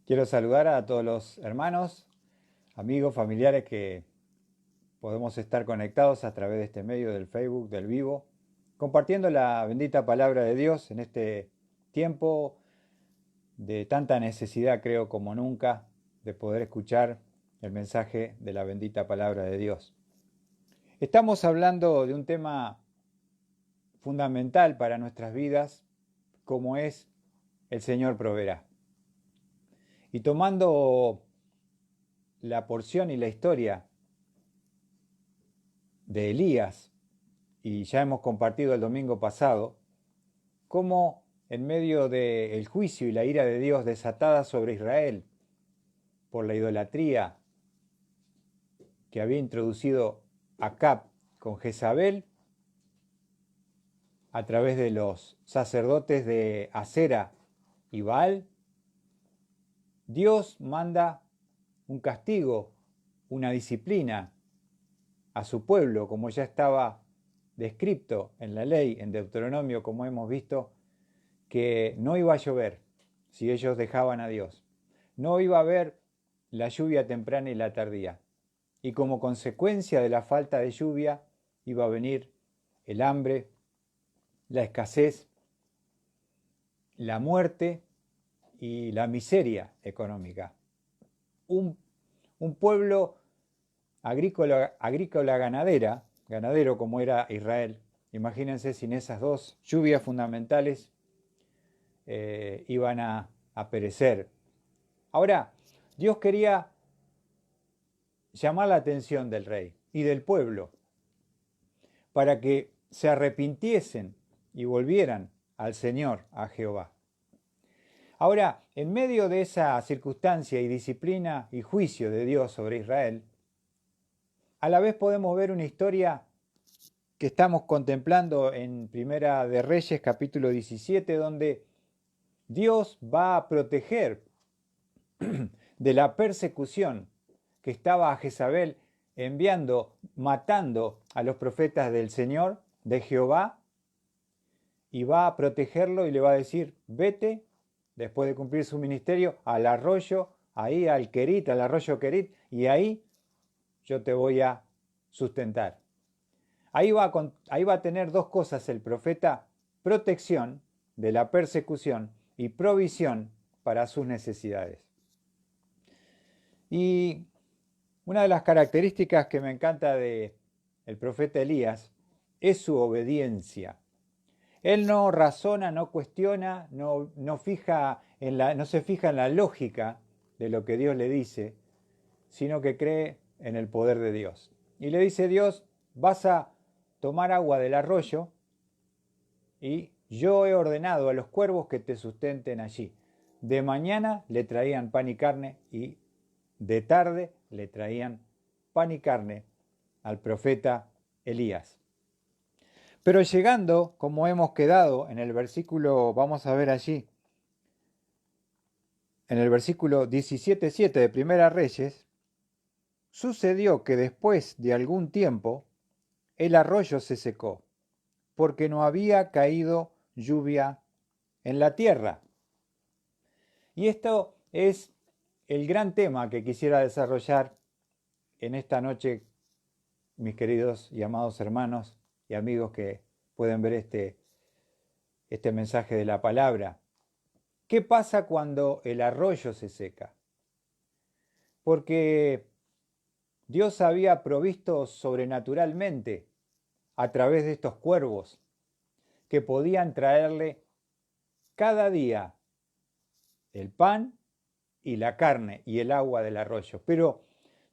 Quiero saludar a todos los hermanos, amigos, familiares que podemos estar conectados a través de este medio del Facebook, del vivo, compartiendo la bendita palabra de Dios en este tiempo de tanta necesidad, creo, como nunca, de poder escuchar el mensaje de la bendita palabra de Dios. Estamos hablando de un tema fundamental para nuestras vidas, como es el Señor proveerá. Y tomando la porción y la historia de Elías, y ya hemos compartido el domingo pasado, cómo en medio del juicio y la ira de Dios desatada sobre Israel por la idolatría que había introducido Acab con Jezabel, a través de los sacerdotes de Acera y Baal, Dios manda un castigo, una disciplina a su pueblo, como ya estaba descrito en la ley, en Deuteronomio, como hemos visto, que no iba a llover si ellos dejaban a Dios. No iba a haber la lluvia temprana y la tardía. Y como consecuencia de la falta de lluvia iba a venir el hambre, la escasez, la muerte y la miseria económica. Un pueblo agrícola ganadero como era Israel. Imagínense sin esas dos lluvias fundamentales iban a perecer. Ahora, Dios quería llamar la atención del rey y del pueblo para que se arrepintiesen y volvieran al Señor, a Jehová. Ahora, en medio de esa circunstancia y disciplina y juicio de Dios sobre Israel, a la vez podemos ver una historia que estamos contemplando en Primera de Reyes, capítulo 17, donde Dios va a proteger de la persecución que estaba a Jezabel enviando, matando a los profetas del Señor, de Jehová, y va a protegerlo y le va a decir, vete, después de cumplir su ministerio, al arroyo, ahí al Querit, al arroyo Querit, y ahí yo te voy a sustentar. Ahí va a tener dos cosas el profeta, protección de la persecución y provisión para sus necesidades. Y una de las características que me encanta del profeta Elías es su obediencia. Él no razona, no cuestiona, no se fija en la lógica de lo que Dios le dice, sino que cree en el poder de Dios. Y le dice Dios, vas a tomar agua del arroyo y yo he ordenado a los cuervos que te sustenten allí. De mañana le traían pan y carne y de tarde le traían pan y carne al profeta Elías. Pero llegando, como hemos quedado en el versículo, vamos a ver allí, en el versículo 17:7 de Primera Reyes, sucedió que después de algún tiempo el arroyo se secó, porque no había caído lluvia en la tierra. Y esto es el gran tema que quisiera desarrollar en esta noche, mis queridos y amados hermanos y amigos que pueden ver este mensaje de la palabra. ¿Qué pasa cuando el arroyo se seca? Porque Dios había provisto sobrenaturalmente a través de estos cuervos que podían traerle cada día el pan y la carne y el agua del arroyo. Pero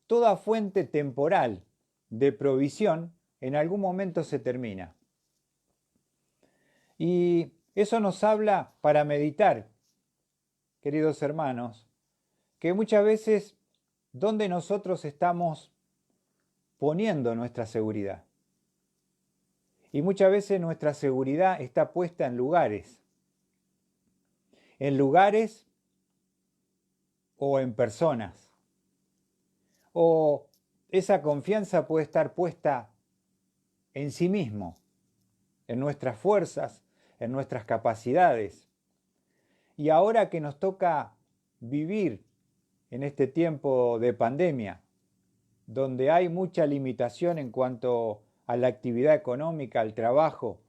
toda fuente temporal de provisión en algún momento se termina. Y eso nos habla para meditar, queridos hermanos, que muchas veces donde nosotros estamos poniendo nuestra seguridad. Y muchas veces nuestra seguridad está puesta en lugares o en personas. O esa confianza puede estar puesta en sí mismo, en nuestras fuerzas, en nuestras capacidades. Y ahora que nos toca vivir en este tiempo de pandemia, donde hay mucha limitación en cuanto a la actividad económica, al trabajo,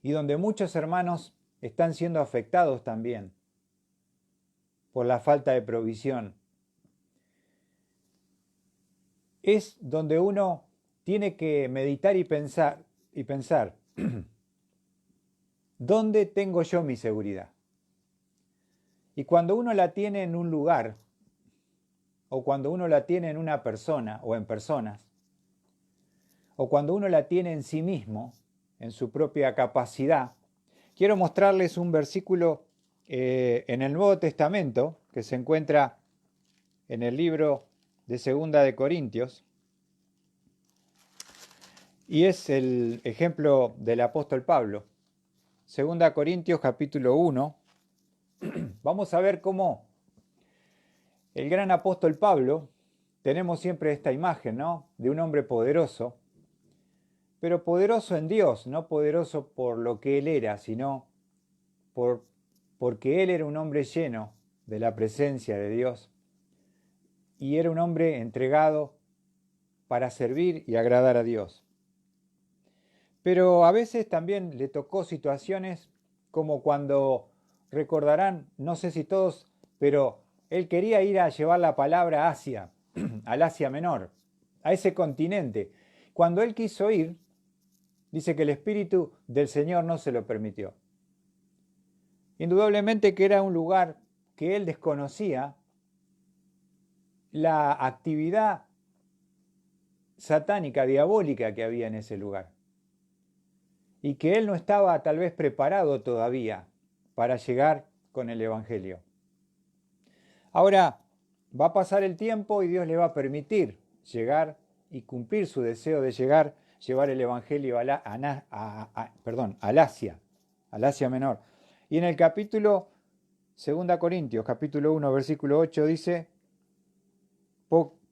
y donde muchos hermanos están siendo afectados también por la falta de provisión. Es donde uno tiene que meditar y pensar, ¿dónde tengo yo mi seguridad? Y cuando uno la tiene en un lugar, o cuando uno la tiene en una persona o en personas, o cuando uno la tiene en sí mismo, en su propia capacidad, quiero mostrarles un versículo en el Nuevo Testamento que se encuentra en el libro de Segunda de Corintios, y es el ejemplo del apóstol Pablo. Segunda Corintios capítulo 1. Vamos a ver cómo el gran apóstol Pablo, tenemos siempre esta imagen, ¿no?, de un hombre poderoso, pero poderoso en Dios, no poderoso por lo que él era, sino porque él era un hombre lleno de la presencia de Dios y era un hombre entregado para servir y agradar a Dios. Pero a veces también le tocó situaciones como cuando, recordarán, no sé si todos, pero él quería ir a llevar la palabra a Asia, al Asia Menor, a ese continente. Cuando él quiso ir, dice que el Espíritu del Señor no se lo permitió. Indudablemente que era un lugar que él desconocía, la actividad satánica, diabólica que había en ese lugar. Y que él no estaba tal vez preparado todavía para llegar con el Evangelio. Ahora va a pasar el tiempo y Dios le va a permitir llegar y cumplir su deseo de llevar el Evangelio al Asia Menor. Y en el capítulo 2 Corintios, capítulo 1, versículo 8 dice: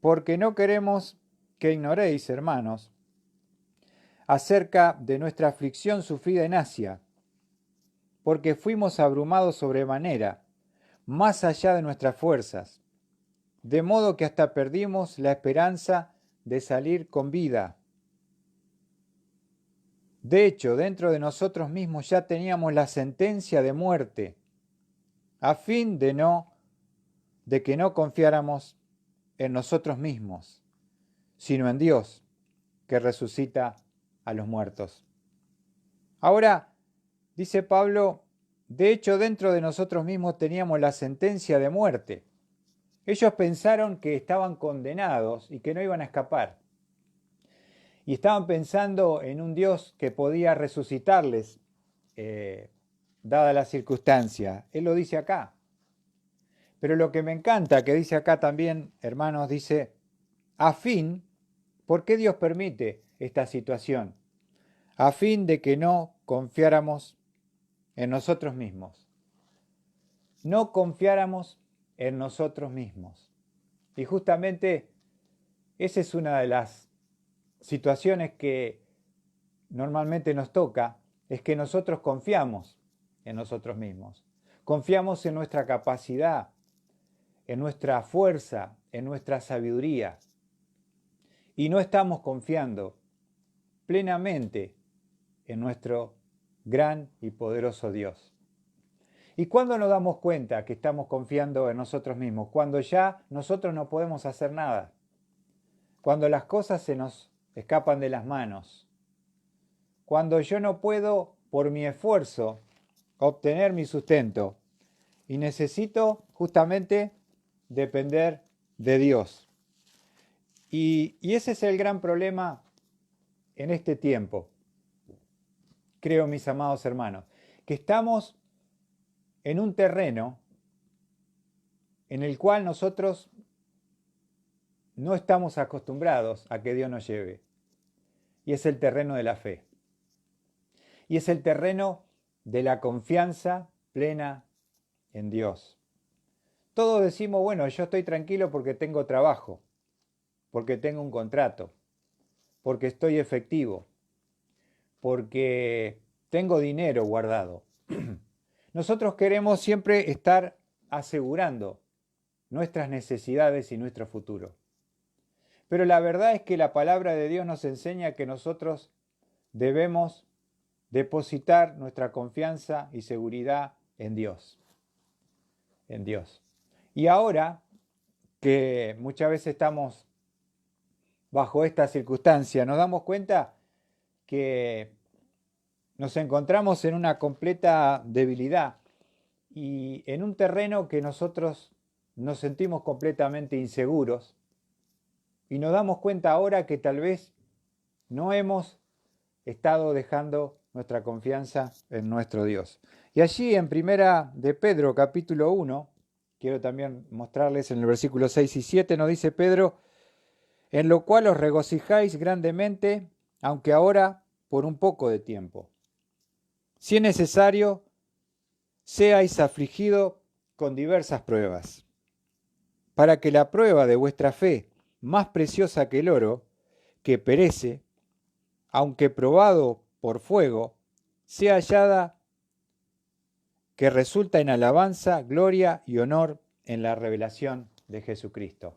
porque no queremos que ignoréis, hermanos, acerca de nuestra aflicción sufrida en Asia, porque fuimos abrumados sobremanera, más allá de nuestras fuerzas, de modo que hasta perdimos la esperanza de salir con vida. De hecho, dentro de nosotros mismos ya teníamos la sentencia de muerte, a fin de que no confiáramos en nosotros mismos, sino en Dios, que resucita a los muertos. Ahora, dice Pablo, de hecho dentro de nosotros mismos teníamos la sentencia de muerte. Ellos pensaron que estaban condenados y que no iban a escapar. Y estaban pensando en un Dios que podía resucitarles, dada la circunstancia. Él lo dice acá. Pero lo que me encanta que dice acá también, hermanos, dice, a fin, ¿por qué Dios permite esta situación? A fin de que no confiáramos en nosotros mismos. No confiáramos en nosotros mismos. Y justamente esa es una de las situaciones que normalmente nos toca, es que nosotros confiamos en nosotros mismos. Confiamos en nuestra capacidad, en nuestra fuerza, en nuestra sabiduría. Y no estamos confiando plenamente en nuestro gran y poderoso Dios. ¿Y cuándo nos damos cuenta que estamos confiando en nosotros mismos? Cuando ya nosotros no podemos hacer nada. Cuando las cosas se nos escapan de las manos. Cuando yo no puedo, por mi esfuerzo, obtener mi sustento. Y necesito justamente depender de Dios. Y ese es el gran problema en este tiempo, creo, mis amados hermanos, que estamos en un terreno en el cual nosotros no estamos acostumbrados a que Dios nos lleve. Y es el terreno de la fe. Y es el terreno de la confianza plena en Dios. Todos decimos, bueno, yo estoy tranquilo porque tengo trabajo, porque tengo un contrato, porque estoy efectivo, porque tengo dinero guardado. Nosotros queremos siempre estar asegurando nuestras necesidades y nuestro futuro. Pero la verdad es que la palabra de Dios nos enseña que nosotros debemos depositar nuestra confianza y seguridad en Dios. En Dios. Y ahora que muchas veces estamos bajo esta circunstancia, nos damos cuenta que nos encontramos en una completa debilidad y en un terreno que nosotros nos sentimos completamente inseguros y nos damos cuenta ahora que tal vez no hemos estado dejando nuestra confianza en nuestro Dios. Y allí en Primera de Pedro, capítulo 1, quiero también mostrarles en el versículo 6 y 7, nos dice Pedro, en lo cual os regocijáis grandemente, aunque ahora por un poco de tiempo. Si es necesario, seáis afligido con diversas pruebas, para que la prueba de vuestra fe, más preciosa que el oro, que perece, aunque probado por fuego, sea hallada que resulta en alabanza, gloria y honor en la revelación de Jesucristo.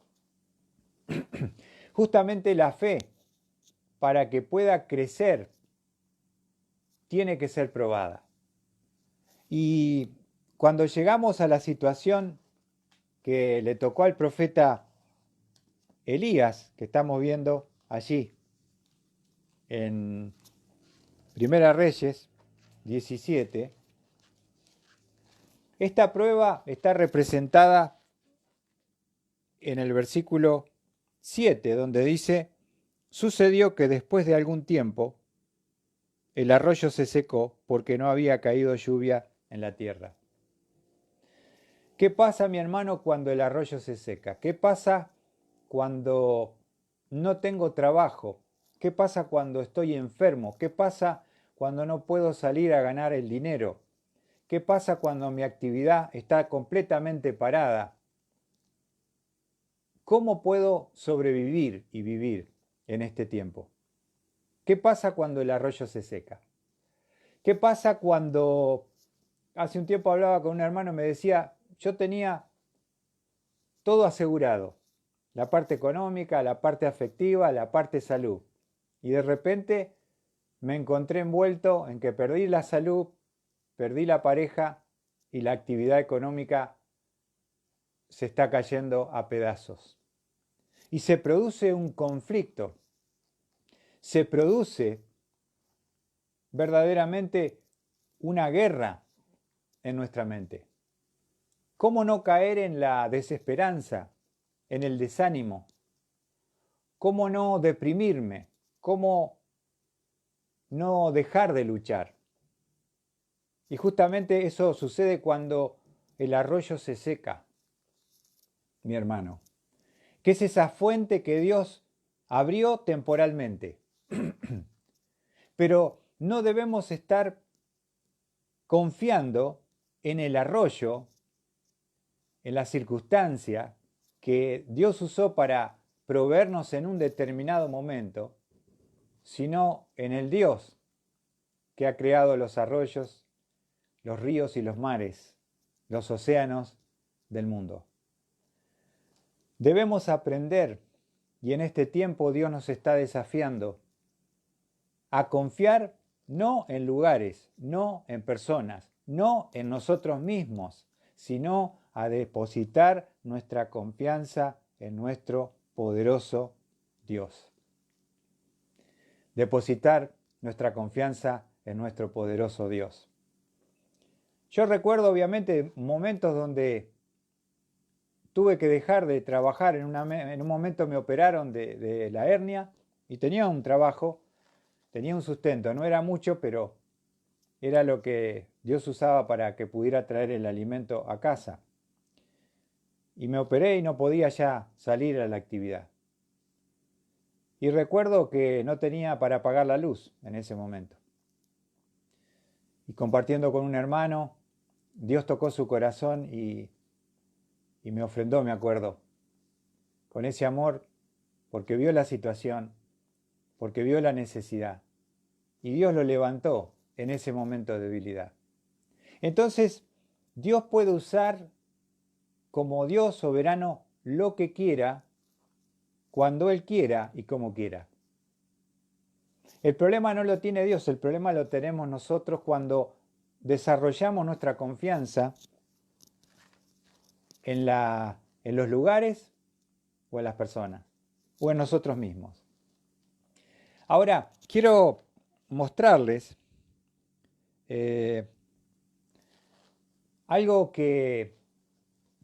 Justamente la fe, para que pueda crecer, tiene que ser probada. Y cuando llegamos a la situación que le tocó al profeta Elías, que estamos viendo allí en Primera Reyes 17, esta prueba está representada en el versículo 7, donde dice, sucedió que después de algún tiempo el arroyo se secó porque no había caído lluvia en la tierra. ¿Qué pasa, mi hermano, cuando el arroyo se seca? ¿Qué pasa cuando no tengo trabajo? ¿Qué pasa cuando estoy enfermo? ¿Qué pasa cuando no puedo salir a ganar el dinero? ¿Qué pasa cuando mi actividad está completamente parada? ¿Cómo puedo sobrevivir y vivir en este tiempo? ¿Qué pasa cuando el arroyo se seca? ¿Qué pasa cuando hace un tiempo hablaba con un hermano y me decía, yo tenía todo asegurado, la parte económica, la parte afectiva, la parte salud, y de repente me encontré envuelto en que perdí la salud, perdí la pareja y la actividad económica se está cayendo a pedazos. Y se produce un conflicto, se produce verdaderamente una guerra en nuestra mente. ¿Cómo no caer en la desesperanza, en el desánimo? ¿Cómo no deprimirme? ¿Cómo no dejar de luchar? Y justamente eso sucede cuando el arroyo se seca, mi hermano, que es esa fuente que Dios abrió temporalmente. Pero no debemos estar confiando en el arroyo, en la circunstancia que Dios usó para proveernos en un determinado momento, sino en el Dios que ha creado los arroyos, los ríos y los mares, los océanos del mundo. Debemos aprender, y en este tiempo Dios nos está desafiando, a confiar no en lugares, no en personas, no en nosotros mismos, sino a depositar nuestra confianza en nuestro poderoso Dios. Depositar nuestra confianza en nuestro poderoso Dios. Yo recuerdo obviamente momentos donde tuve que dejar de trabajar, en un momento me operaron de la hernia y tenía un trabajo, tenía un sustento, no era mucho, pero era lo que Dios usaba para que pudiera traer el alimento a casa. Y me operé y no podía ya salir a la actividad. Y recuerdo que no tenía para pagar la luz en ese momento. Y compartiendo con un hermano, Dios tocó su corazón y me ofrendó, me acuerdo, con ese amor, porque vio la situación, porque vio la necesidad. Y Dios lo levantó en ese momento de debilidad. Entonces, Dios puede usar como Dios soberano lo que quiera, cuando Él quiera y como quiera. El problema no lo tiene Dios, el problema lo tenemos nosotros cuando desarrollamos nuestra confianza en los lugares o en las personas o en nosotros mismos. Ahora, quiero mostrarles algo que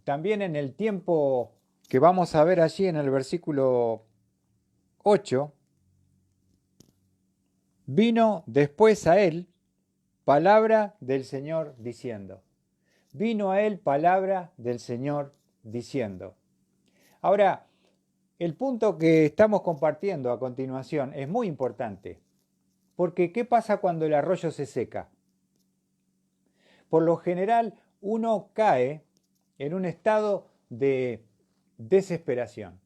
también en el tiempo que vamos a ver allí en el versículo 8, vino después a él palabra del Señor diciendo. Vino a él palabra del Señor diciendo. Ahora, el punto que estamos compartiendo a continuación es muy importante, porque ¿qué pasa cuando el arroyo se seca? Por lo general, uno cae en un estado de desesperación,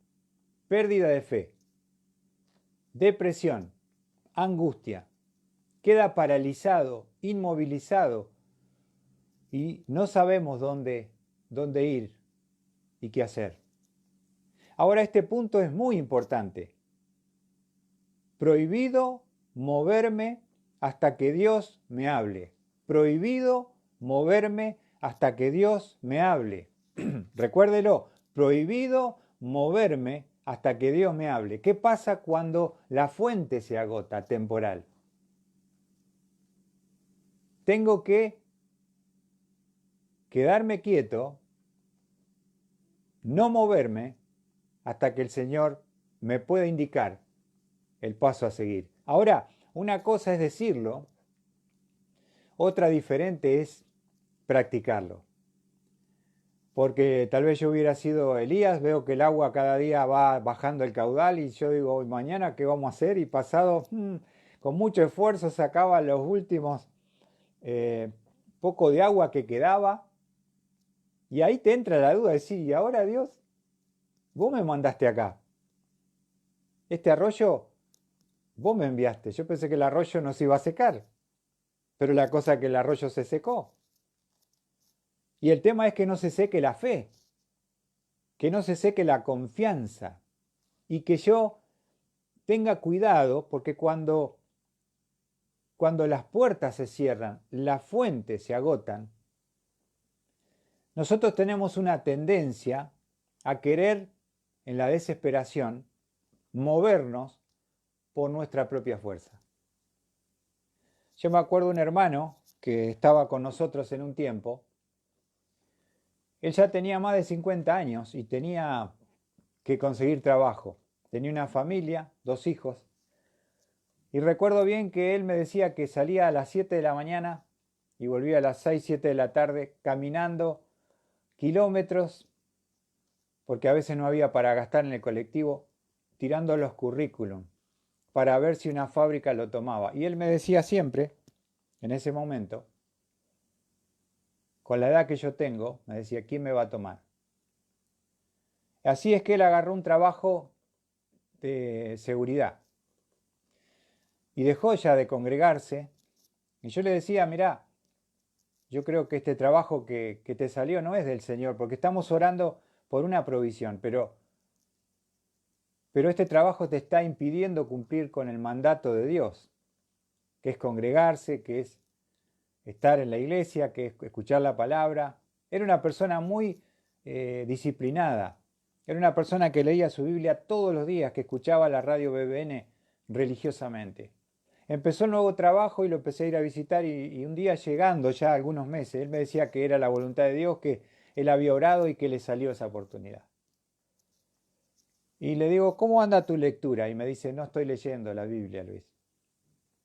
pérdida de fe, depresión, angustia, queda paralizado, inmovilizado y no sabemos dónde ir y qué hacer. Ahora este punto es muy importante. Prohibido moverme hasta que Dios me hable. Prohibido moverme hasta que Dios me hable. Recuérdelo, prohibido moverme hasta que Dios me hable. ¿Qué pasa cuando la fuente se agota temporal? Tengo que quedarme quieto, no moverme hasta que el Señor me pueda indicar el paso a seguir. Ahora, una cosa es decirlo, otra diferente es practicarlo. Porque tal vez yo hubiera sido Elías, veo que el agua cada día va bajando el caudal y yo digo, mañana qué vamos a hacer, y pasado con mucho esfuerzo sacaba los últimos poco de agua que quedaba, y ahí te entra la duda de decir, ¿y ahora Dios? Vos me mandaste acá. Este arroyo, vos me enviaste. Yo pensé que el arroyo no se iba a secar, pero la cosa es que el arroyo se secó. Y el tema es que no se seque la fe, que no se seque la confianza y que yo tenga cuidado, porque cuando las puertas se cierran, las fuentes se agotan, nosotros tenemos una tendencia a querer, en la desesperación, movernos por nuestra propia fuerza. Yo me acuerdo de un hermano que estaba con nosotros en un tiempo. Él ya tenía más de 50 años y tenía que conseguir trabajo. Tenía una familia, 2 hijos. Y recuerdo bien que él me decía que salía a las 7 de la mañana y volvía a las 6, 7 de la tarde caminando kilómetros, porque a veces no había para gastar en el colectivo, tirando los currículum para ver si una fábrica lo tomaba. Y él me decía siempre, en ese momento, con la edad que yo tengo, me decía, ¿quién me va a tomar? Así es que él agarró un trabajo de seguridad y dejó ya de congregarse. Y yo le decía, mirá, yo creo que este trabajo que te salió no es del Señor, porque estamos orando por una provisión, pero este trabajo te está impidiendo cumplir con el mandato de Dios, que es congregarse, que es estar en la iglesia, que es escuchar la palabra. Era una persona muy disciplinada, era una persona que leía su Biblia todos los días, que escuchaba la radio BBN religiosamente. Empezó el nuevo trabajo y lo empecé a ir a visitar y un día llegando ya algunos meses, él me decía que era la voluntad de Dios, que él había orado y que le salió esa oportunidad. Y le digo, ¿cómo anda tu lectura? Y me dice, no estoy leyendo la Biblia, Luis.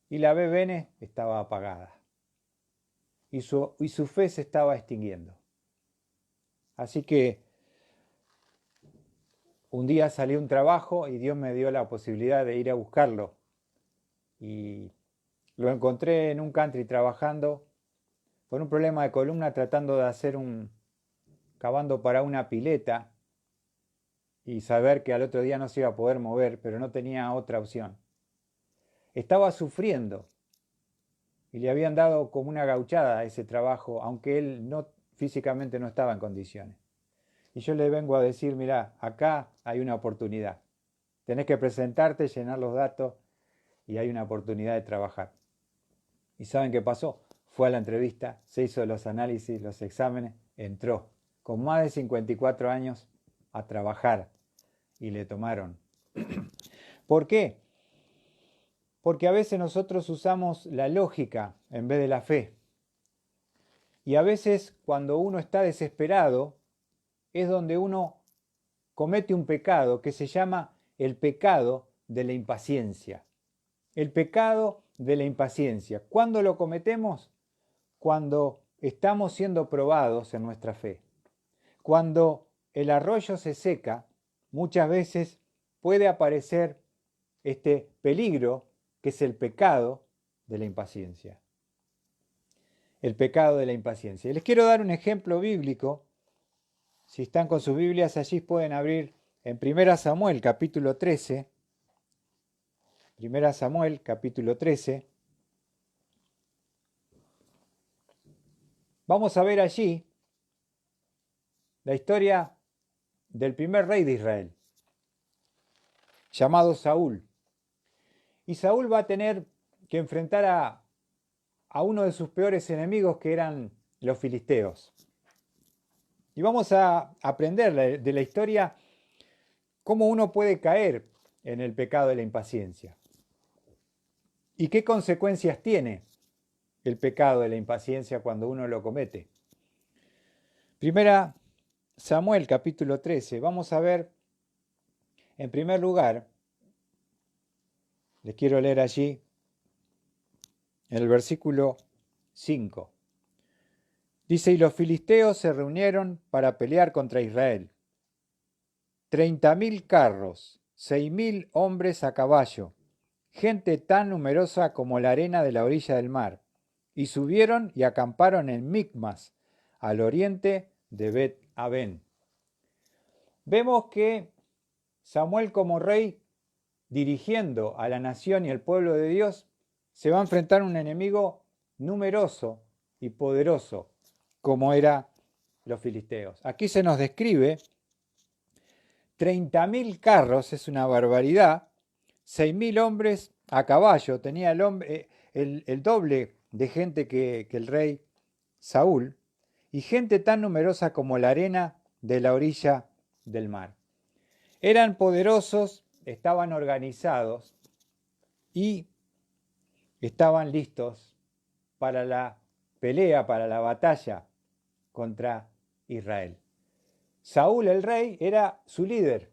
Y la BBN estaba apagada. Y su fe se estaba extinguiendo. Así que un día salí un trabajo y Dios me dio la posibilidad de ir a buscarlo. Y lo encontré en un country trabajando por un problema de columna, tratando de hacer cavando para una pileta y saber que al otro día no se iba a poder mover, pero no tenía otra opción. Estaba sufriendo y le habían dado como una gauchada a ese trabajo, aunque él físicamente no estaba en condiciones. Y yo le vengo a decir, mirá, acá hay una oportunidad. Tenés que presentarte, llenar los datos y hay una oportunidad de trabajar. ¿Y saben qué pasó? Fue a la entrevista, se hizo los análisis, los exámenes, entró con más de 54 años a trabajar y le tomaron. ¿Por qué? Porque a veces nosotros usamos la lógica en vez de la fe. Y a veces cuando uno está desesperado es donde uno comete un pecado que se llama el pecado de la impaciencia. El pecado de la impaciencia. ¿Cuándo lo cometemos? Cuando estamos siendo probados en nuestra fe. Cuando el arroyo se seca, muchas veces puede aparecer este peligro que es el pecado de la impaciencia. El pecado de la impaciencia. Les quiero dar un ejemplo bíblico. Si están con sus Biblias allí pueden abrir en 1 Samuel capítulo 13. 1 Samuel capítulo 13. Vamos a ver allí la historia del primer rey de Israel, llamado Saúl. Y Saúl va a tener que enfrentar a uno de sus peores enemigos, que eran los filisteos. Y vamos a aprender de la historia cómo uno puede caer en el pecado de la impaciencia. ¿Y qué consecuencias tiene el pecado de la impaciencia cuando uno lo comete? 1 Samuel capítulo 13. Vamos a ver, en primer lugar, les quiero leer allí en el versículo 5. Dice, y los filisteos se reunieron para pelear contra Israel. 30.000 carros, 6.000 hombres a caballo, gente tan numerosa como la arena de la orilla del mar. Y subieron y acamparon en Micmas, al oriente de Bet-Aven. Vemos que Samuel como rey, dirigiendo a la nación y el pueblo de Dios, se va a enfrentar a un enemigo numeroso y poderoso, como eran los filisteos. Aquí se nos describe 30.000 carros, es una barbaridad, 6.000 hombres a caballo, tenía el doble de gente que el rey Saúl, y gente tan numerosa como la arena de la orilla del mar. Eran poderosos, estaban organizados y estaban listos para la pelea, para la batalla contra Israel. Saúl, el rey, era su líder.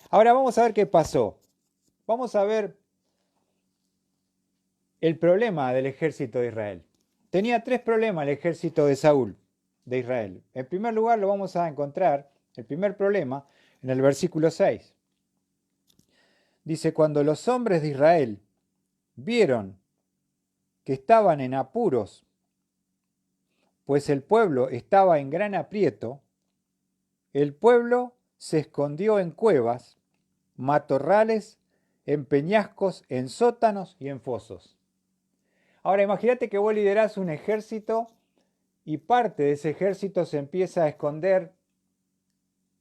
Ahora vamos a ver qué pasó. Vamos a ver el problema del ejército de Israel. Tenía tres problemas el ejército de Saúl, de Israel. En primer lugar lo vamos a encontrar, el primer problema, en el versículo 6. Dice, cuando los hombres de Israel vieron que estaban en apuros, pues el pueblo estaba en gran aprieto, el pueblo se escondió en cuevas, matorrales, en peñascos, en sótanos y en fosos. Ahora imagínate que vos liderás un ejército y parte de ese ejército se empieza a esconder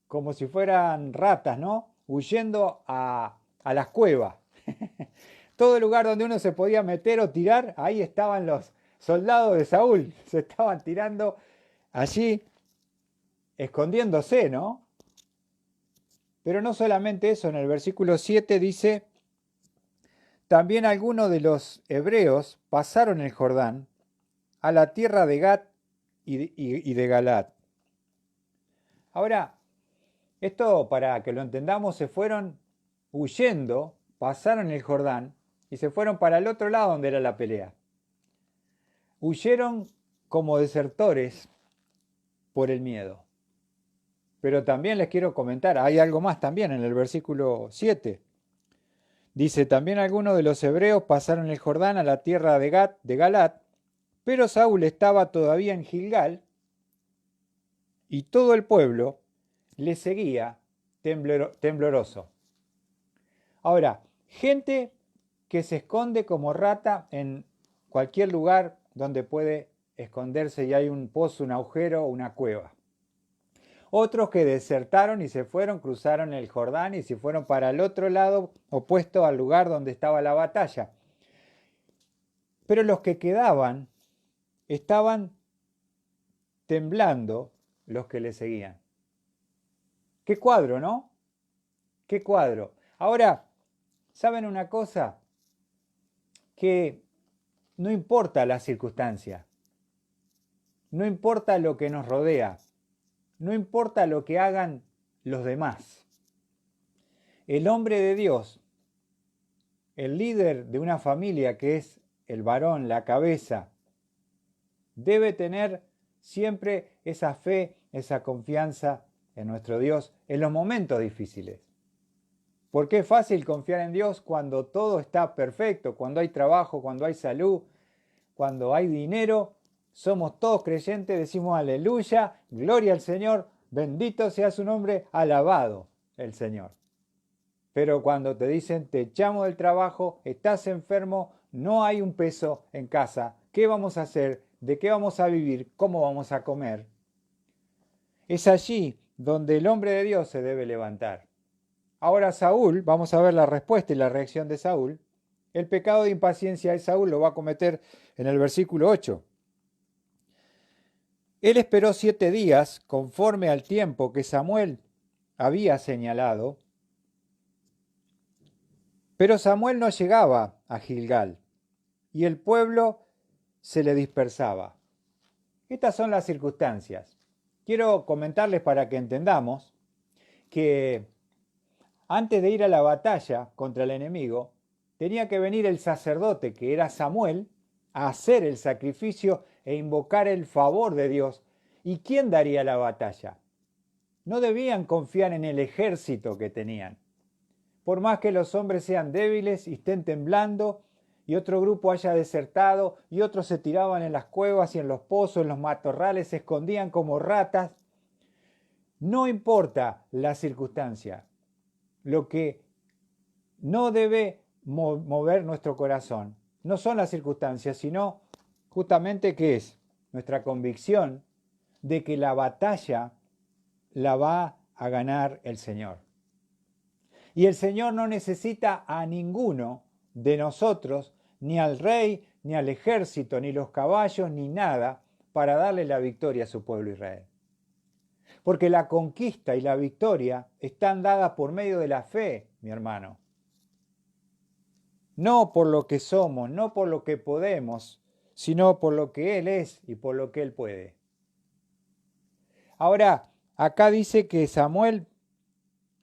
como si fueran ratas, ¿no? Huyendo a las cuevas. Todo el lugar donde uno se podía meter o tirar, ahí estaban los soldados de Saúl. Se estaban tirando allí, escondiéndose, ¿no? Pero no solamente eso, en el versículo 7 dice, también algunos de los hebreos pasaron el Jordán a la tierra de Gat y de Galad. Ahora, esto para que lo entendamos, se fueron huyendo, pasaron el Jordán y se fueron para el otro lado donde era la pelea. Huyeron como desertores por el miedo. Pero también les quiero comentar, hay algo más también en el versículo 7. Dice, también algunos de los hebreos pasaron el Jordán a la tierra de Gat, de Galad, pero Saúl estaba todavía en Gilgal y todo el pueblo le seguía tembloroso. Ahora, gente que se esconde como rata en cualquier lugar donde puede esconderse y hay un pozo, un agujero o una cueva. otros que desertaron y se fueron, cruzaron el Jordán y se fueron para el otro lado opuesto al lugar donde estaba la batalla. Pero los que quedaban estaban temblando los que le seguían. Qué cuadro, ¿no? Qué cuadro. Ahora, ¿saben una cosa? Que no importa la circunstancia, no importa lo que nos rodea, no importa lo que hagan los demás. El hombre de Dios, el líder de una familia que es el varón, la cabeza, debe tener siempre esa fe, esa confianza en nuestro Dios en los momentos difíciles. Porque es fácil confiar en Dios cuando todo está perfecto, cuando hay trabajo, cuando hay salud, cuando hay dinero. Somos todos creyentes, decimos aleluya, gloria al Señor, bendito sea su nombre, alabado el Señor. Pero cuando te dicen te echamos del trabajo, estás enfermo, no hay un peso en casa, ¿qué vamos a hacer? ¿De qué vamos a vivir? ¿Cómo vamos a comer? Es allí donde el hombre de Dios se debe levantar. Ahora Saúl, vamos a ver la respuesta y la reacción de Saúl. El pecado de impaciencia de Saúl lo va a cometer en el versículo 8. Él esperó 7 días conforme al tiempo que Samuel había señalado, pero Samuel no llegaba a Gilgal y el pueblo se le dispersaba. Estas son las circunstancias. Quiero comentarles para que entendamos que antes de ir a la batalla contra el enemigo, tenía que venir el sacerdote, que era Samuel, a hacer el sacrificio e invocar el favor de Dios. ¿Y quién daría la batalla? No debían confiar en el ejército que tenían. Por más que los hombres sean débiles y estén temblando, y otro grupo haya desertado, y otros se tiraban en las cuevas y en los pozos, en los matorrales, se escondían como ratas, no importa la circunstancia. Lo que no debe mover nuestro corazón no son las circunstancias, sino justamente ¿qué es? Nuestra convicción de que la batalla la va a ganar el Señor. Y el Señor no necesita a ninguno de nosotros, ni al rey, ni al ejército, ni los caballos, ni nada, para darle la victoria a su pueblo Israel. Porque la conquista y la victoria están dadas por medio de la fe, mi hermano. No por lo que somos, no por lo que podemos, sino por lo que Él es y por lo que Él puede. Ahora, acá dice que Samuel,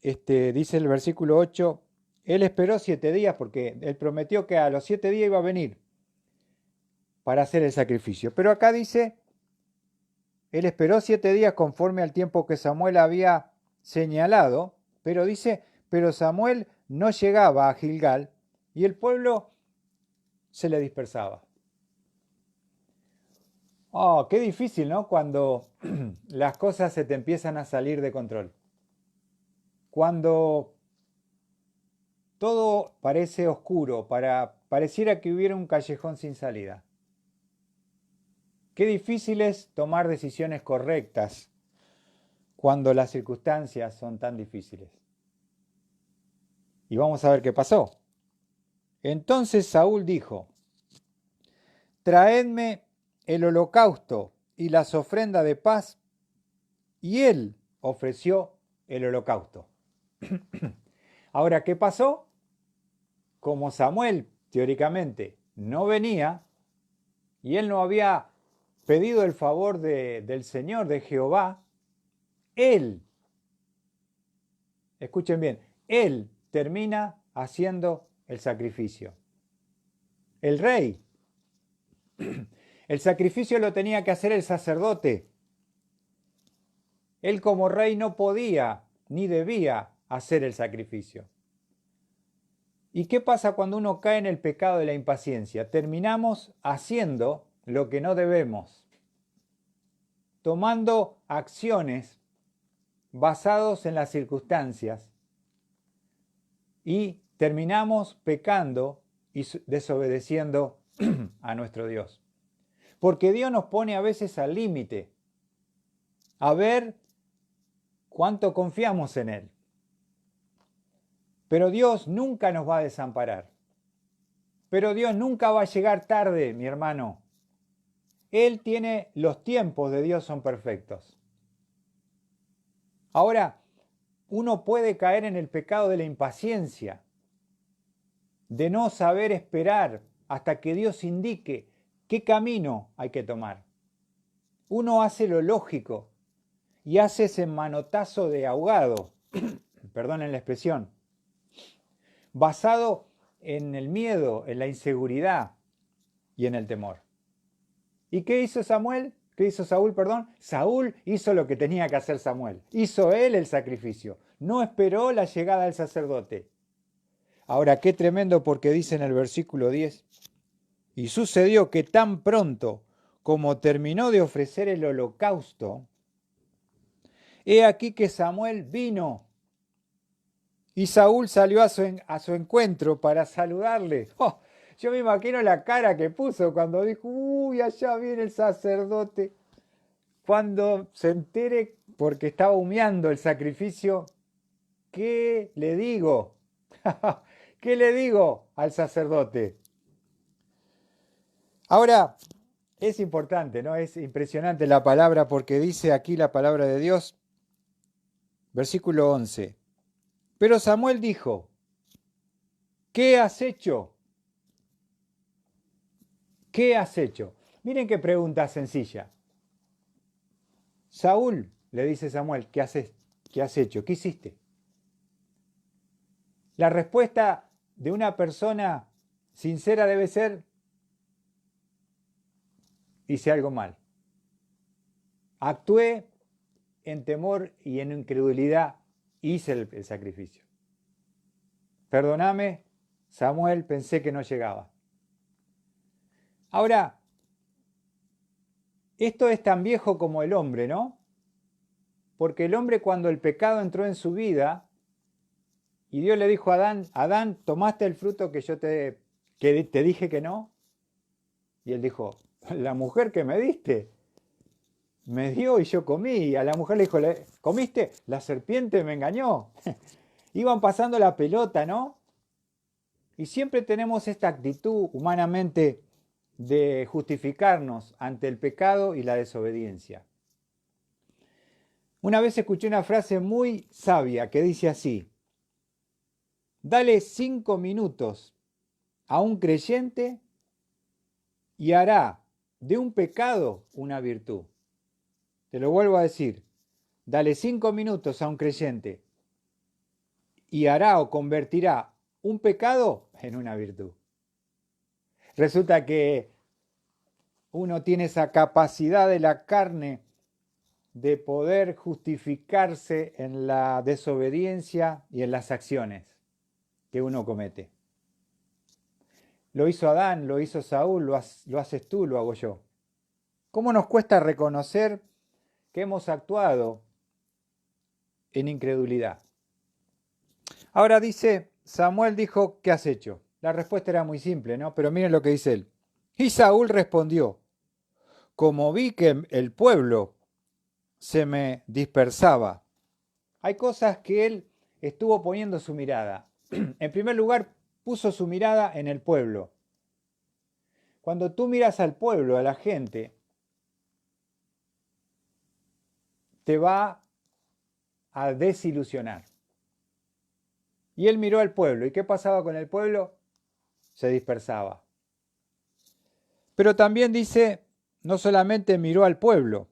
dice el versículo 8, él esperó 7 días porque él prometió que a los 7 días iba a venir para hacer el sacrificio. Pero acá dice, él esperó 7 días conforme al tiempo que Samuel había señalado, pero dice, pero Samuel no llegaba a Gilgal y el pueblo se le dispersaba. Oh, qué difícil, ¿no? Cuando las cosas se te empiezan a salir de control. Cuando todo parece oscuro, pareciera que hubiera un callejón sin salida. Qué difícil es tomar decisiones correctas cuando las circunstancias son tan difíciles. Y vamos a ver qué pasó. Entonces Saúl dijo, traedme el holocausto y las ofrendas de paz, y él ofreció el holocausto. Ahora, ¿qué pasó? Como Samuel, teóricamente, no venía, y él no había pedido el favor del Señor, de Jehová, él, escuchen bien, él termina haciendo el sacrificio. El rey. El sacrificio lo tenía que hacer el sacerdote. Él como rey no podía ni debía hacer el sacrificio. ¿Y qué pasa cuando uno cae en el pecado de la impaciencia? Terminamos haciendo lo que no debemos, tomando acciones basadas en las circunstancias y terminamos pecando y desobedeciendo a nuestro Dios. Porque Dios nos pone a veces al límite, a ver cuánto confiamos en Él. Pero Dios nunca nos va a desamparar. Pero Dios nunca va a llegar tarde, mi hermano. Él tiene, los tiempos de Dios son perfectos. Ahora, uno puede caer en el pecado de la impaciencia, de no saber esperar hasta que Dios indique qué camino hay que tomar. Uno hace lo lógico y hace ese manotazo de ahogado, perdonen la expresión, basado en el miedo, en la inseguridad y en el temor. ¿Y qué hizo Samuel? ¿Qué hizo Saúl, perdón? Saúl hizo lo que tenía que hacer Samuel. Hizo él el sacrificio. No esperó la llegada del sacerdote. Ahora, qué tremendo porque dice en el versículo 10, y sucedió que tan pronto como terminó de ofrecer el holocausto, he aquí que Samuel vino y Saúl salió a su encuentro para saludarle. ¡Oh! Yo me imagino la cara que puso cuando dijo, uy, allá viene el sacerdote. Cuando se entere, porque estaba humeando el sacrificio, ¿qué le digo? ¿Qué le digo al sacerdote? Ahora, es importante, ¿no? Es impresionante la palabra porque dice aquí la palabra de Dios, versículo 11. Pero Samuel dijo, ¿qué has hecho? ¿Qué has hecho? Miren qué pregunta sencilla. Saúl, le dice Samuel, ¿qué has hecho? ¿Qué hiciste? La respuesta de una persona sincera debe ser, hice algo mal. Actué en temor y en incredulidad, hice el sacrificio. Perdóname, Samuel, pensé que no llegaba. Ahora, esto es tan viejo como el hombre, ¿no? Porque el hombre cuando el pecado entró en su vida y Dios le dijo a Adán, Adán, ¿tomaste el fruto que yo te dije que no? Y él dijo, la mujer que me diste, me dio y yo comí. Y a la mujer le dijo, ¿comiste? La serpiente me engañó. Iban pasando la pelota, ¿no? Y siempre tenemos esta actitud humanamente de justificarnos ante el pecado y la desobediencia. Una vez escuché una frase muy sabia que dice así, dale 5 minutos a un creyente y hará de un pecado una virtud. Te lo vuelvo a decir, dale 5 minutos a un creyente y hará o convertirá un pecado en una virtud. Resulta que uno tiene esa capacidad de la carne de poder justificarse en la desobediencia y en las acciones que uno comete. Lo hizo Adán, lo hizo Saúl, lo haces tú, lo hago yo. ¿Cómo nos cuesta reconocer que hemos actuado en incredulidad? Ahora dice, Samuel dijo, ¿qué has hecho? La respuesta era muy simple, ¿no? Pero miren lo que dice él. Y Saúl respondió, como vi que el pueblo se me dispersaba. Hay cosas que él estuvo poniendo su mirada. En primer lugar, puso su mirada en el pueblo. Cuando tú miras al pueblo, a la gente, te va a desilusionar. Y él miró al pueblo. ¿Y qué pasaba con el pueblo? Se dispersaba. Pero también dice, no solamente miró al pueblo,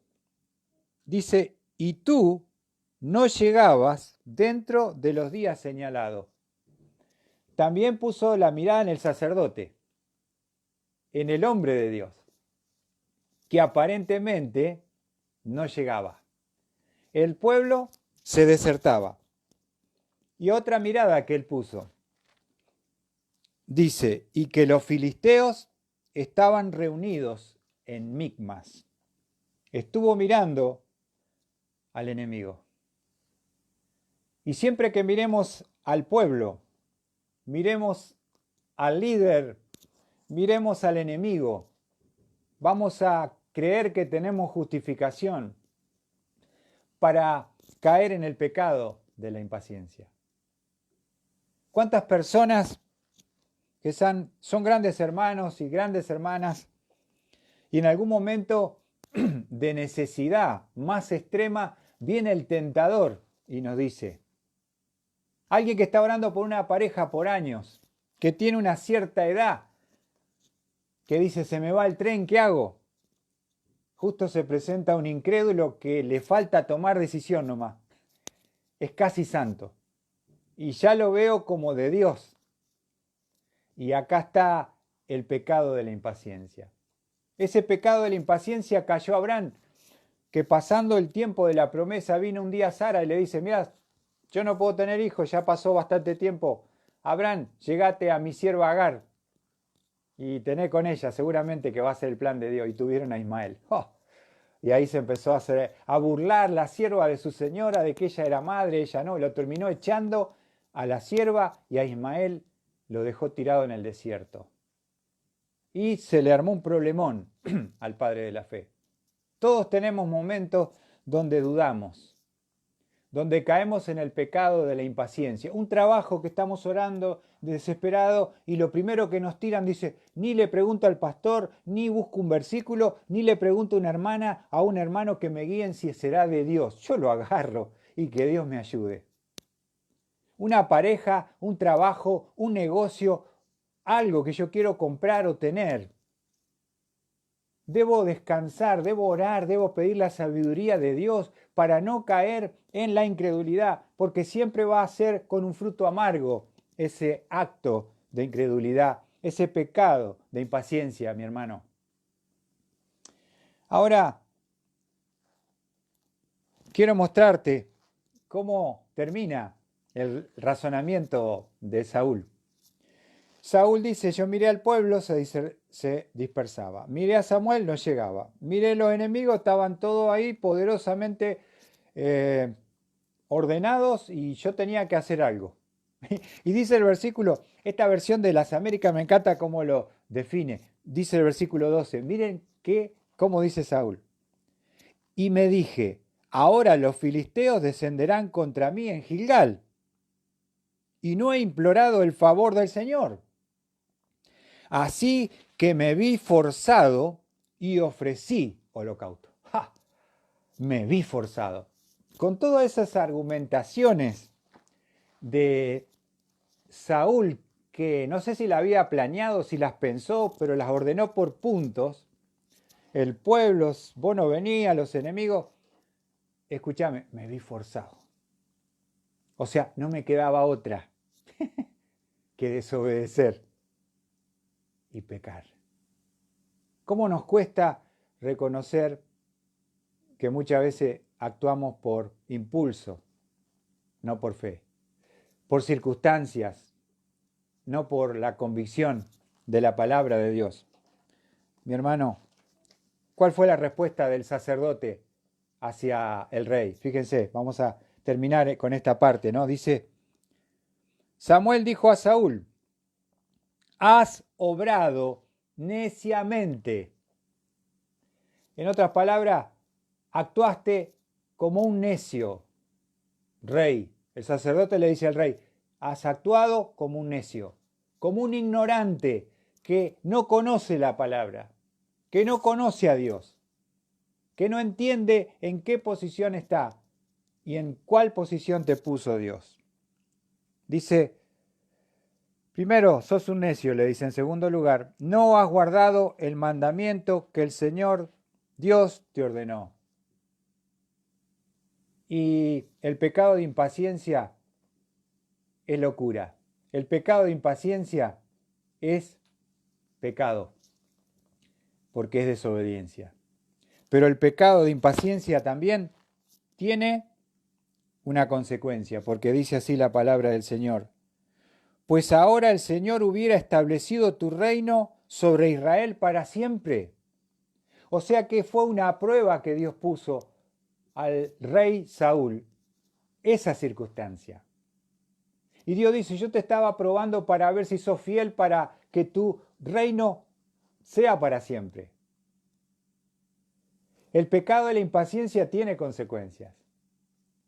dice, y tú no llegabas dentro de los días señalados. También puso la mirada en el sacerdote, en el hombre de Dios, que aparentemente no llegaba. El pueblo se desertaba. Y otra mirada que él puso, dice, y que los filisteos estaban reunidos en Micmas. Estuvo mirando al enemigo. Y siempre que miremos al pueblo, miremos al líder, miremos al enemigo, vamos a creer que tenemos justificación para caer en el pecado de la impaciencia. ¿Cuántas personas que son grandes hermanos y grandes hermanas y en algún momento de necesidad más extrema viene el tentador y nos dice, alguien que está orando por una pareja por años, que tiene una cierta edad, que dice, se me va el tren, ¿qué hago? Justo se presenta un incrédulo que le falta tomar decisión nomás. Es casi santo. Y ya lo veo como de Dios. Y acá está el pecado de la impaciencia. Ese pecado de la impaciencia cayó a Abraham, que pasando el tiempo de la promesa vino un día Sara y le dice, mira, yo no puedo tener hijos, ya pasó bastante tiempo. Abraham, llegate a mi sierva Agar y tené con ella, seguramente que va a ser el plan de Dios. Y tuvieron a Ismael. ¡Oh! Y ahí se empezó a burlar la sierva de su señora, de que ella era madre, ella no. Y lo terminó echando a la sierva y a Ismael lo dejó tirado en el desierto. Y se le armó un problemón al padre de la fe. Todos tenemos momentos donde dudamos, donde caemos en el pecado de la impaciencia. Un trabajo que estamos orando desesperado y lo primero que nos tiran dice, ni le pregunto al pastor, ni busco un versículo, ni le pregunto a una hermana, a un hermano que me guíen si será de Dios. Yo lo agarro y que Dios me ayude. Una pareja, un trabajo, un negocio, algo que yo quiero comprar o tener. Debo descansar, debo orar, debo pedir la sabiduría de Dios para no caer en la incredulidad, porque siempre va a ser con un fruto amargo ese acto de incredulidad, ese pecado de impaciencia, mi hermano. Ahora, quiero mostrarte cómo termina el razonamiento de Saúl. Saúl dice, yo miré al pueblo, se dispersaba. Miré a Samuel, no llegaba. Miré los enemigos, estaban todos ahí poderosamente ordenados y yo tenía que hacer algo. Y dice el versículo, esta versión de las Américas me encanta cómo lo define. Dice el versículo 12, miren cómo dice Saúl. Y me dije, ahora los filisteos descenderán contra mí en Gilgal. Y no he implorado el favor del Señor. Así que me vi forzado y ofrecí holocausto. ¡Ja! Me vi forzado. Con todas esas argumentaciones de Saúl, que no sé si la había planeado, si las pensó, pero las ordenó por puntos, el pueblo, vos no venías, los enemigos, escúchame, me vi forzado. O sea, no me quedaba otra que desobedecer y pecar. ¿Cómo nos cuesta reconocer que muchas veces actuamos por impulso, no por fe, por circunstancias, no por la convicción de la palabra de Dios? Mi hermano, ¿cuál fue la respuesta del sacerdote hacia el rey? Fíjense, vamos a terminar con esta parte, ¿no? Dice, Samuel dijo a Saúl, has obrado neciamente. En otras palabras, actuaste como un necio, rey. El sacerdote le dice al rey, has actuado como un necio, como un ignorante que no conoce la palabra, que no conoce a Dios, que no entiende en qué posición está y en cuál posición te puso Dios. Dice, primero, sos un necio, le dice. En segundo lugar, no has guardado el mandamiento que el Señor Dios te ordenó. Y el pecado de impaciencia es locura. El pecado de impaciencia es pecado, porque es desobediencia. Pero el pecado de impaciencia también tiene una consecuencia, porque dice así la palabra del Señor. Pues ahora el Señor hubiera establecido tu reino sobre Israel para siempre. O sea que fue una prueba que Dios puso al rey Saúl, esa circunstancia. Y Dios dice, yo te estaba probando para ver si sos fiel para que tu reino sea para siempre. El pecado de la impaciencia tiene consecuencias.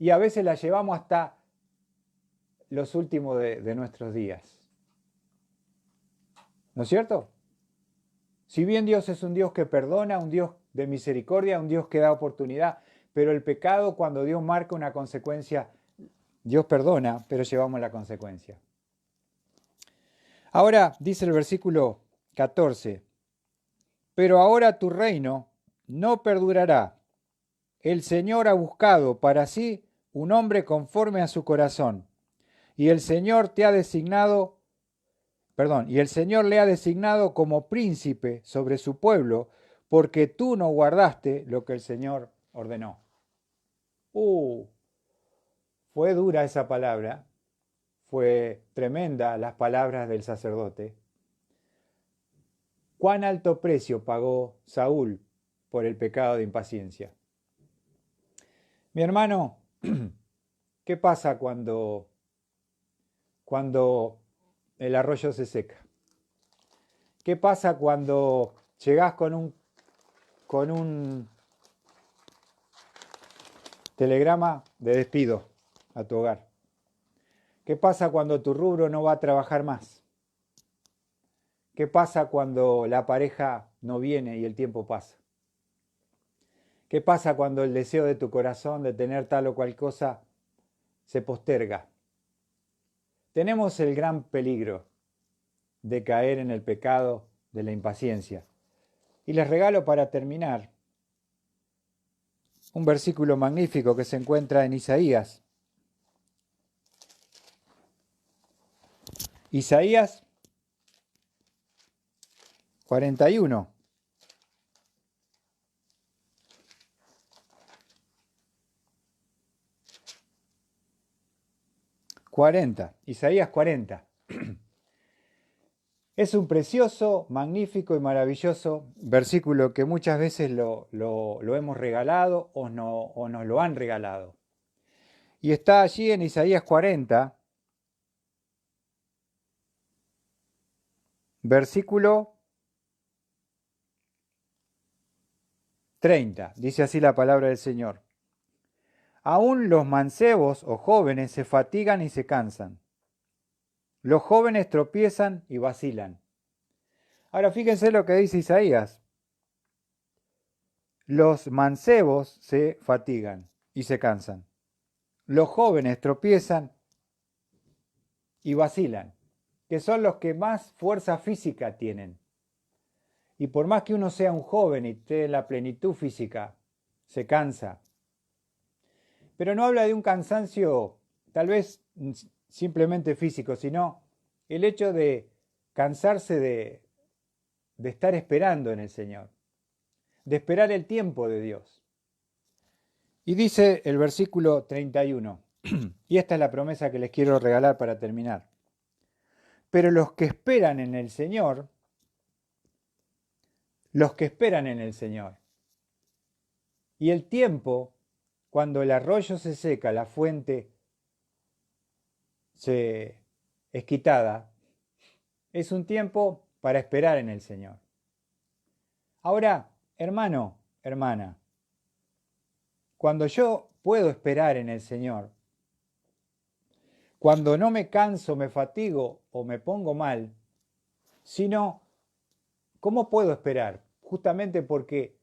y a veces la llevamos hasta los últimos de nuestros días. ¿No es cierto? Si bien Dios es un Dios que perdona, un Dios de misericordia, un Dios que da oportunidad, pero el pecado, cuando Dios marca una consecuencia, Dios perdona, pero llevamos la consecuencia. Ahora dice el versículo 14, pero ahora tu reino no perdurará. El Señor ha buscado para sí un hombre conforme a su corazón, y el Señor te ha designado, y el Señor le ha designado como príncipe sobre su pueblo, porque tú no guardaste lo que el Señor ordenó. Fue dura esa palabra, fue tremenda las palabras del sacerdote. ¿Cuán alto precio pagó Saúl por el pecado de impaciencia? Mi hermano, ¿qué pasa cuando el arroyo se seca? ¿Qué pasa cuando llegás con un telegrama de despido a tu hogar? ¿Qué pasa cuando tu rubro no va a trabajar más? ¿Qué pasa cuando la pareja no viene y el tiempo pasa? ¿Qué pasa cuando el deseo de tu corazón de tener tal o cual cosa se posterga? Tenemos el gran peligro de caer en el pecado de la impaciencia. Y les regalo para terminar un versículo magnífico que se encuentra en Isaías. Isaías 41. Isaías 40. Es un precioso, magnífico y maravilloso versículo que muchas veces lo hemos regalado o nos lo han regalado. Y está allí en Isaías 40, versículo 30. Dice así la palabra del Señor. Aún los mancebos o jóvenes se fatigan y se cansan. Los jóvenes tropiezan y vacilan. Ahora fíjense lo que dice Isaías. Los mancebos se fatigan y se cansan. Los jóvenes tropiezan y vacilan, que son los que más fuerza física tienen. Y por más que uno sea un joven y esté en la plenitud física, se cansa. Pero no habla de un cansancio tal vez simplemente físico, sino el hecho de cansarse de estar esperando en el Señor, de esperar el tiempo de Dios. Y dice el versículo 31, y esta es la promesa que les quiero regalar para terminar. Pero los que esperan en el Señor, y el tiempo, cuando el arroyo se seca, la fuente es quitada, es un tiempo para esperar en el Señor. Ahora, hermano, hermana, cuando yo puedo esperar en el Señor, cuando no me canso, me fatigo o me pongo mal, sino, ¿cómo puedo esperar? Justamente porque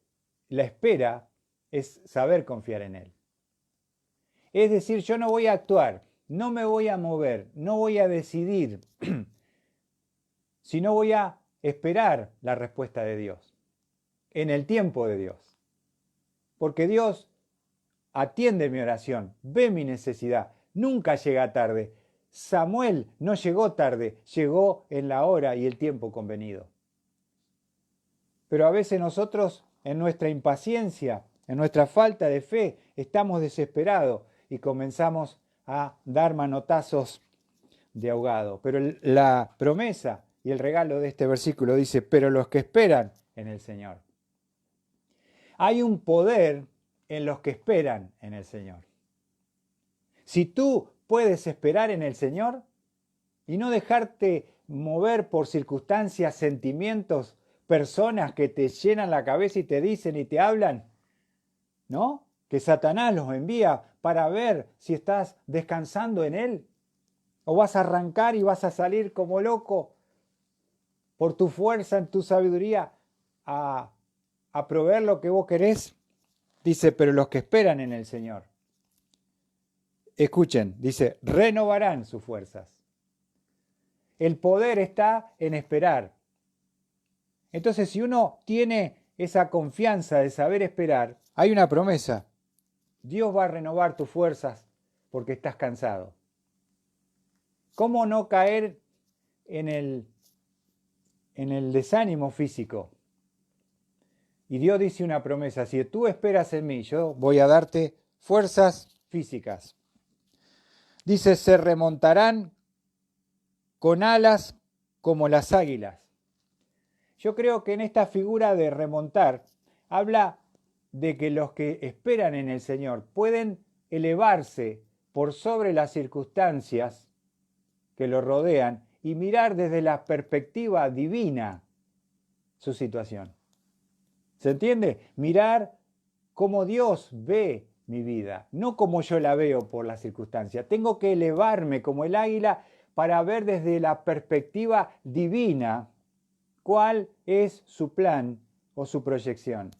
la espera es saber confiar en Él. Es decir, yo no voy a actuar, no me voy a mover, no voy a decidir, sino voy a esperar la respuesta de Dios, en el tiempo de Dios. Porque Dios atiende mi oración, ve mi necesidad, nunca llega tarde. Samuel no llegó tarde, llegó en la hora y el tiempo convenido. Pero a veces nosotros, en nuestra impaciencia, en nuestra falta de fe, estamos desesperados y comenzamos a dar manotazos de ahogado. Pero la promesa y el regalo de este versículo dice, pero los que esperan en el Señor. Hay un poder en los que esperan en el Señor. Si tú puedes esperar en el Señor y no dejarte mover por circunstancias, sentimientos, personas que te llenan la cabeza y te dicen y te hablan, ¿no? Que Satanás los envía para ver si estás descansando en Él? ¿O vas a arrancar y vas a salir como loco por tu fuerza, en tu sabiduría, a proveer lo que vos querés? Dice, pero los que esperan en el Señor, escuchen, dice, renovarán sus fuerzas. El poder está en esperar. Entonces, si uno tiene esa confianza de saber esperar, hay una promesa. Dios va a renovar tus fuerzas porque estás cansado. ¿Cómo no caer en el desánimo físico? Y Dios dice una promesa, si tú esperas en mí, yo voy a darte fuerzas físicas. Dice, se remontarán con alas como las águilas. Yo creo que en esta figura de remontar, habla de que los que esperan en el Señor pueden elevarse por sobre las circunstancias que lo rodean y mirar desde la perspectiva divina su situación. ¿Se entiende? Mirar cómo Dios ve mi vida, no como yo la veo por las circunstancias. Tengo que elevarme como el águila para ver desde la perspectiva divina cuál es su plan o su proyección.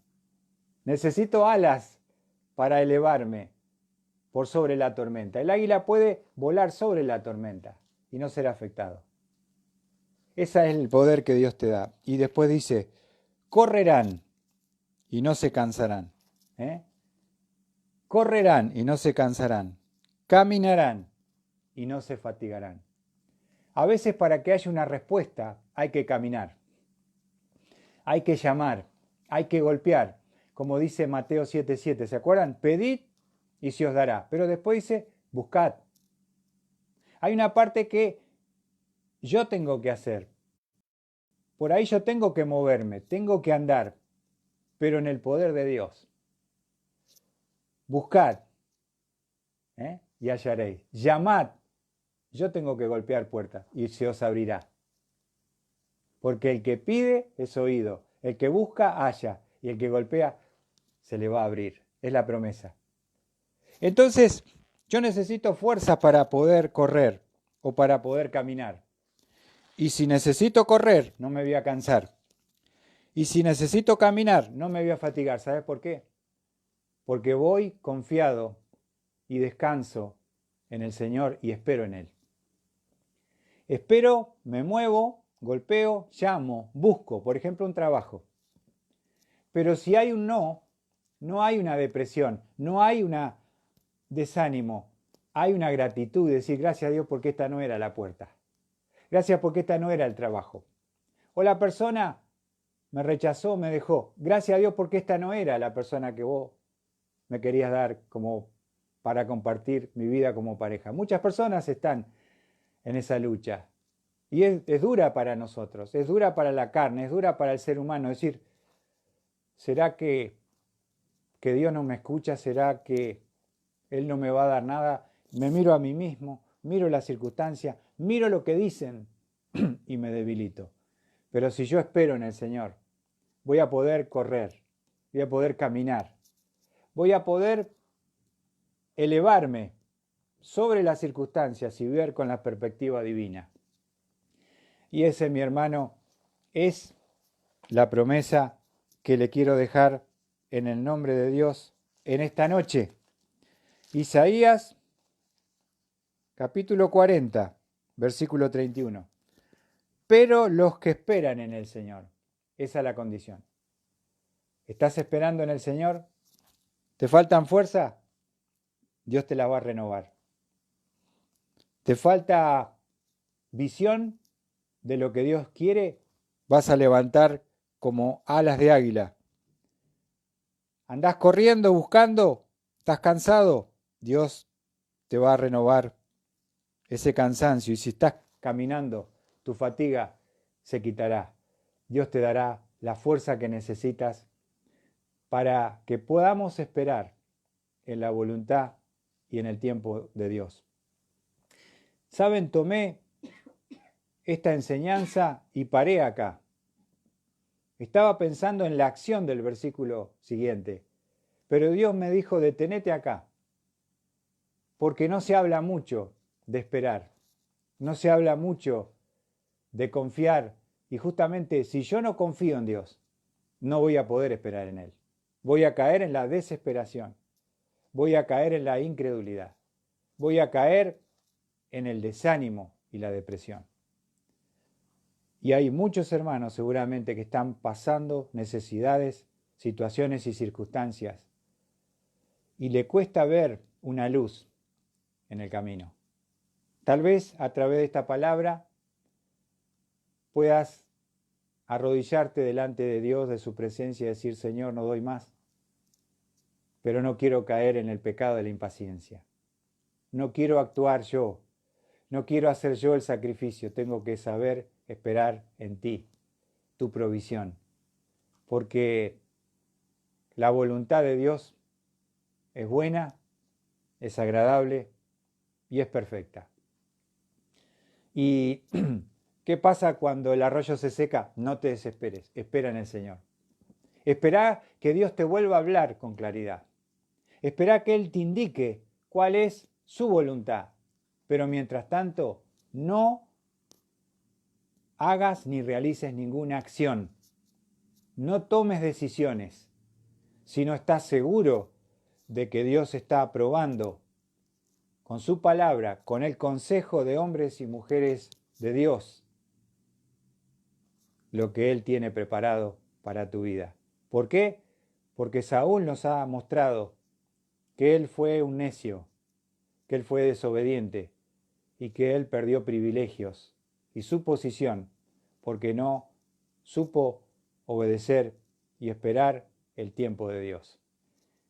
Necesito alas para elevarme por sobre la tormenta. El águila puede volar sobre la tormenta y no ser afectado. Ese es el poder que Dios te da. Y después dice, correrán y no se cansarán. Correrán y no se cansarán. Caminarán y no se fatigarán. A veces para que haya una respuesta hay que caminar. Hay que llamar, hay que golpear. Como dice Mateo 7:7, ¿se acuerdan? Pedid y se os dará. Pero después dice, buscad. Hay una parte que yo tengo que hacer. Por ahí yo tengo que moverme, tengo que andar, pero en el poder de Dios. Buscad y hallaréis. Llamad, yo tengo que golpear puertas y se os abrirá. Porque el que pide es oído, el que busca halla y el que golpea se le va a abrir. Es la promesa. Entonces, yo necesito fuerza para poder correr o para poder caminar. Y si necesito correr, no me voy a cansar. Y si necesito caminar, no me voy a fatigar. ¿Sabes por qué? Porque voy confiado y descanso en el Señor y espero en Él. Espero, me muevo, golpeo, llamo, busco, por ejemplo, un trabajo. Pero si hay un no, no hay una depresión, no hay un desánimo, hay una gratitud, decir gracias a Dios porque esta no era la puerta. Gracias porque esta no era el trabajo. O la persona me rechazó, me dejó. Gracias a Dios porque esta no era la persona que vos me querías dar como para compartir mi vida como pareja. Muchas personas están en esa lucha. Y es dura para nosotros, es dura para la carne, es dura para el ser humano. Es decir, ¿será que Dios no me escucha? ¿Será que Él no me va a dar nada? Me miro a mí mismo, miro las circunstancias, miro lo que dicen y me debilito. Pero si yo espero en el Señor, voy a poder correr, voy a poder caminar, voy a poder elevarme sobre las circunstancias y ver con la perspectiva divina. Y ese, mi hermano, es la promesa que le quiero dejar en el nombre de Dios en esta noche. Isaías, capítulo 40, versículo 31. Pero los que esperan en el Señor, esa es la condición. ¿Estás esperando en el Señor? ¿Te faltan fuerza? Dios te la va a renovar. ¿Te falta visión de lo que Dios quiere? Vas a levantar como alas de águila. ¿Andás corriendo, buscando? ¿Estás cansado? Dios te va a renovar ese cansancio. Y si estás caminando, tu fatiga se quitará. Dios te dará la fuerza que necesitas para que podamos esperar en la voluntad y en el tiempo de Dios. ¿Saben? Tomé esta enseñanza y paré acá. Estaba pensando en la acción del versículo siguiente, pero Dios me dijo, detenete acá. porque no se habla mucho de esperar, no se habla mucho de confiar, y justamente si yo no confío en Dios, no voy a poder esperar en Él. Voy a caer en la desesperación, voy a caer en la incredulidad, voy a caer en el desánimo y la depresión. Y hay muchos hermanos seguramente que están pasando necesidades, situaciones y circunstancias, y le cuesta ver una luz en el camino. Tal vez a través de esta palabra puedas arrodillarte delante de Dios, de su presencia y decir: Señor, no doy más, pero no quiero caer en el pecado de la impaciencia. No quiero actuar yo, no quiero hacer yo el sacrificio, tengo que saber esperar en ti, tu provisión, porque la voluntad de Dios es buena, es agradable y es perfecta. ¿Y qué pasa cuando el arroyo se seca? No te desesperes, espera en el Señor. Espera que Dios te vuelva a hablar con claridad. Espera que Él te indique cuál es su voluntad. Pero mientras tanto, no hagas ni realices ninguna acción. No tomes decisiones si no estás seguro de que Dios está aprobando con su palabra, con el consejo de hombres y mujeres de Dios, lo que Él tiene preparado para tu vida. ¿Por qué? Porque Saúl nos ha mostrado que él fue un necio, que él fue desobediente y que él perdió privilegios y su posición porque no supo obedecer y esperar el tiempo de Dios.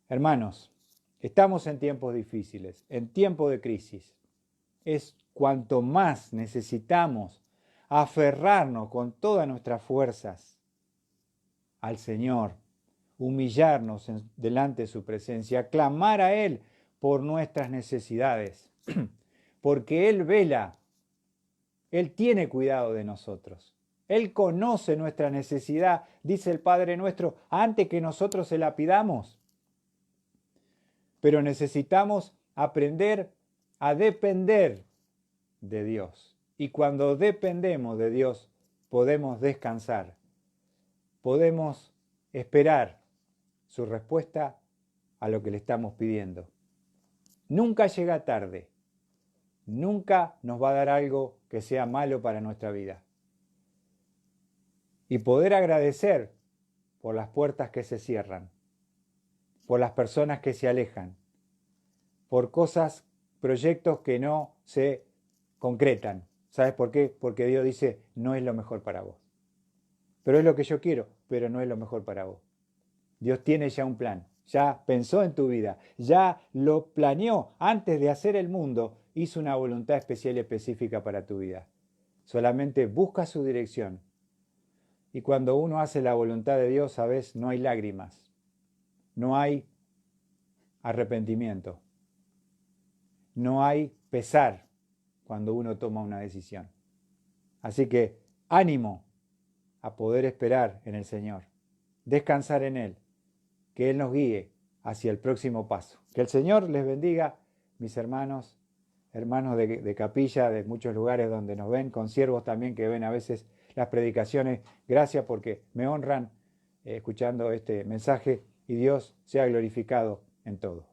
Hermanos, estamos en tiempos difíciles, en tiempos de crisis. Es cuanto más necesitamos aferrarnos con todas nuestras fuerzas al Señor, humillarnos delante de su presencia, clamar a Él por nuestras necesidades, porque Él vela, Él tiene cuidado de nosotros. Él conoce nuestra necesidad, dice el Padre nuestro, antes que nosotros se la pidamos. Pero necesitamos aprender a depender de Dios. Y cuando dependemos de Dios, podemos descansar, podemos esperar su respuesta a lo que le estamos pidiendo. Nunca llega tarde, nunca nos va a dar algo que sea malo para nuestra vida. Y poder agradecer por las puertas que se cierran, por las personas que se alejan, por cosas, proyectos que no se concretan. ¿Sabes por qué? Porque Dios dice: no es lo mejor para vos. Pero es lo que yo quiero, pero no es lo mejor para vos. Dios tiene ya un plan, ya pensó en tu vida, ya lo planeó antes de hacer el mundo, hizo una voluntad especial y específica para tu vida. Solamente busca su dirección. Y cuando uno hace la voluntad de Dios, ¿sabes? No hay lágrimas, no hay arrepentimiento, no hay pesar cuando uno toma una decisión. Así que ánimo a poder esperar en el Señor, descansar en Él, que Él nos guíe hacia el próximo paso. Que el Señor les bendiga, mis hermanos, hermanos de capilla, de muchos lugares donde nos ven, consiervos también que ven a veces las predicaciones. Gracias porque me honran escuchando este mensaje y Dios sea glorificado en todo.